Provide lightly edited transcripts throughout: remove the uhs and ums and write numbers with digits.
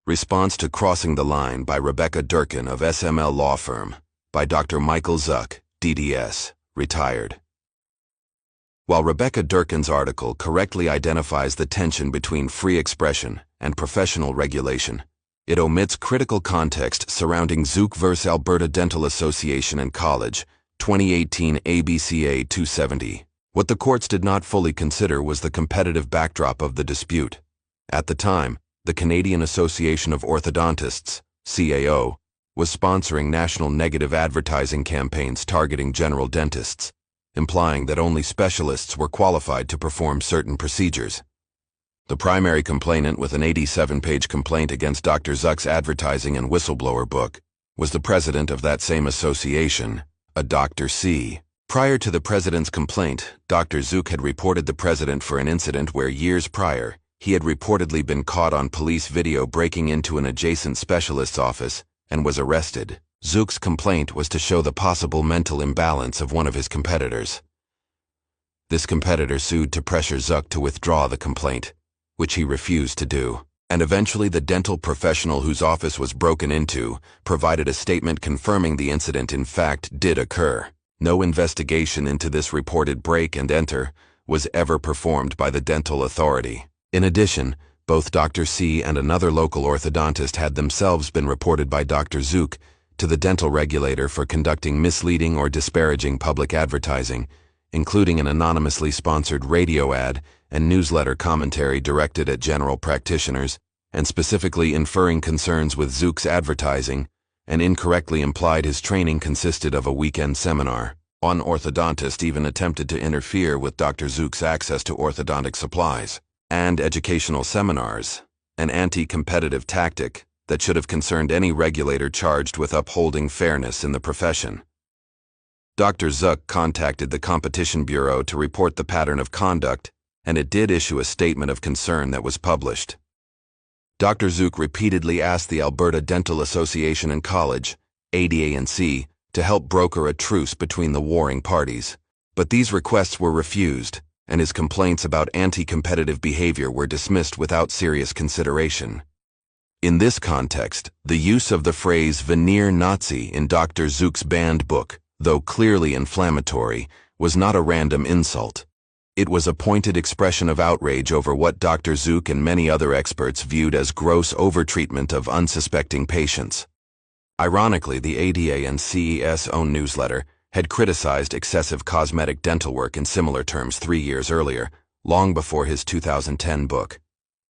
Response to Crossing the Line by Rebecca Durkin of SML Law Firm, by Dr. Michael Zuck, DDS, retired. While Rebecca Durkin's article correctly identifies the tension between free expression and professional regulation, it omits critical context surrounding Zook v. Alberta Dental Association and College, 2018 ABCA 270. What the courts did not fully consider was the competitive backdrop of the dispute. At the time, the Canadian Association of Orthodontists, CAO, was sponsoring national negative advertising campaigns targeting general dentists, implying that only specialists were qualified to perform certain procedures. The primary complainant with an 87-page complaint against Dr. Zuck's advertising and whistleblower book was the president of that same association, a Dr. C. Prior to the president's complaint, Dr. Zuck had reported the president for an incident where years prior, he had reportedly been caught on police video breaking into an adjacent specialist's office and was arrested. Zuck's complaint was to show the possible mental imbalance of one of his competitors. This competitor sued to pressure Zuck to withdraw the complaint, which he refused to do, and eventually the dental professional whose office was broken into provided a statement confirming the incident in fact did occur. No investigation into this reported break and enter was ever performed by the dental authority. In addition, both Dr. C and another local orthodontist had themselves been reported by Dr. Zuck to the dental regulator for conducting misleading or disparaging public advertising, including an anonymously sponsored radio ad and newsletter commentary directed at general practitioners, and specifically inferring concerns with Zuck's advertising, and incorrectly implied his training consisted of a weekend seminar. One orthodontist even attempted to interfere with Dr. Zuck's access to orthodontic supplies and educational seminars, an anti-competitive tactic that should have concerned any regulator charged with upholding fairness in the profession. Dr. Zuck contacted the Competition Bureau to report the pattern of conduct, and it did issue a statement of concern that was published. Dr. Zuck repeatedly asked the Alberta Dental Association and College, ADA&C, to help broker a truce between the warring parties, but these requests were refused, and his complaints about anti-competitive behavior were dismissed without serious consideration. In this context, the use of the phrase veneer Nazi in Dr. Zuck's banned book, though clearly inflammatory, was not a random insult. It was a pointed expression of outrage over what Dr. Zuck and many other experts viewed as gross overtreatment of unsuspecting patients. Ironically, the ADA and CES own newsletter had criticized excessive cosmetic dental work in similar terms 3 years earlier, long before his 2010 book.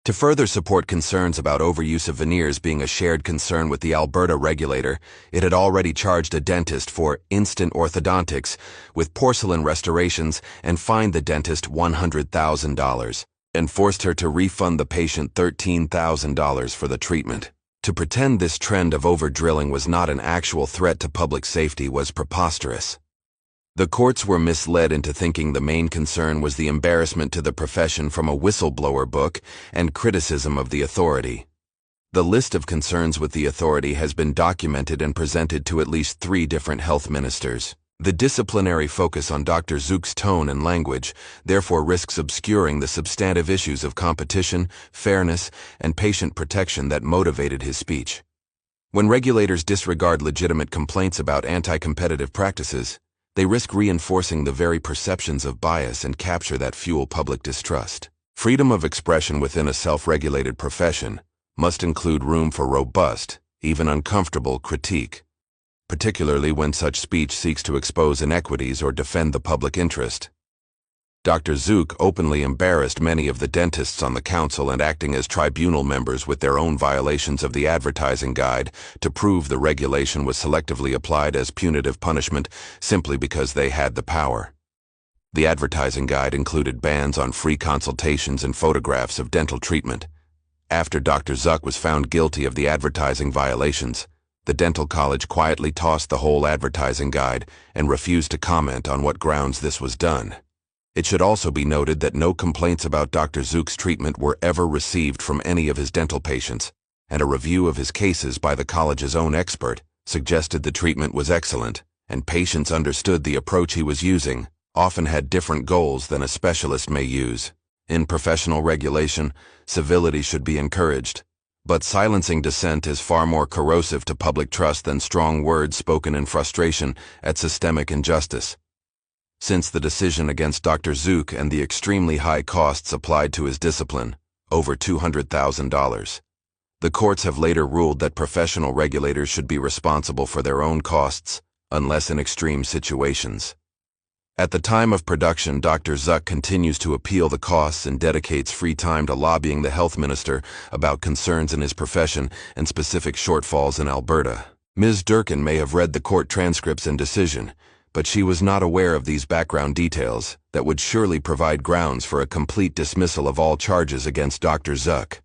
To further support concerns about overuse of veneers being a shared concern with the Alberta regulator, it had already charged a dentist for instant orthodontics with porcelain restorations and fined the dentist $100,000 and forced her to refund the patient $13,000 for the treatment. To pretend this trend of over-drilling was not an actual threat to public safety was preposterous. The courts were misled into thinking the main concern was the embarrassment to the profession from a whistleblower book and criticism of the authority. The list of concerns with the authority has been documented and presented to at least 3 different health ministers. The disciplinary focus on Dr. Zuck's tone and language therefore risks obscuring the substantive issues of competition, fairness, and patient protection that motivated his speech. When regulators disregard legitimate complaints about anti-competitive practices, they risk reinforcing the very perceptions of bias and capture that fuel public distrust. Freedom of expression within a self-regulated profession must include room for robust, even uncomfortable critique, particularly when such speech seeks to expose inequities or defend the public interest. Dr. Zuck openly embarrassed many of the dentists on the council and acting as tribunal members with their own violations of the advertising guide to prove the regulation was selectively applied as punitive punishment simply because they had the power. The advertising guide included bans on free consultations and photographs of dental treatment. After Dr. Zuck was found guilty of the advertising violations, the dental college quietly tossed the whole advertising guide and refused to comment on what grounds this was done. It should also be noted that no complaints about Dr. Zuck's treatment were ever received from any of his dental patients, and a review of his cases by the college's own expert suggested the treatment was excellent, and patients understood the approach he was using often had different goals than a specialist may use. In professional regulation, civility should be encouraged, But silencing dissent is far more corrosive to public trust than strong words spoken in frustration at systemic injustice. Since the decision against Dr. Zook and the extremely high costs applied to his discipline, over $200,000, the courts have later ruled that professional regulators should be responsible for their own costs, unless in extreme situations. At the time of production, Dr. Zook continues to appeal the costs and dedicates free time to lobbying the health minister about concerns in his profession and specific shortfalls in Alberta. Ms. Durkin may have read the court transcripts and decision, but she was not aware of these background details that would surely provide grounds for a complete dismissal of all charges against Dr. Zook.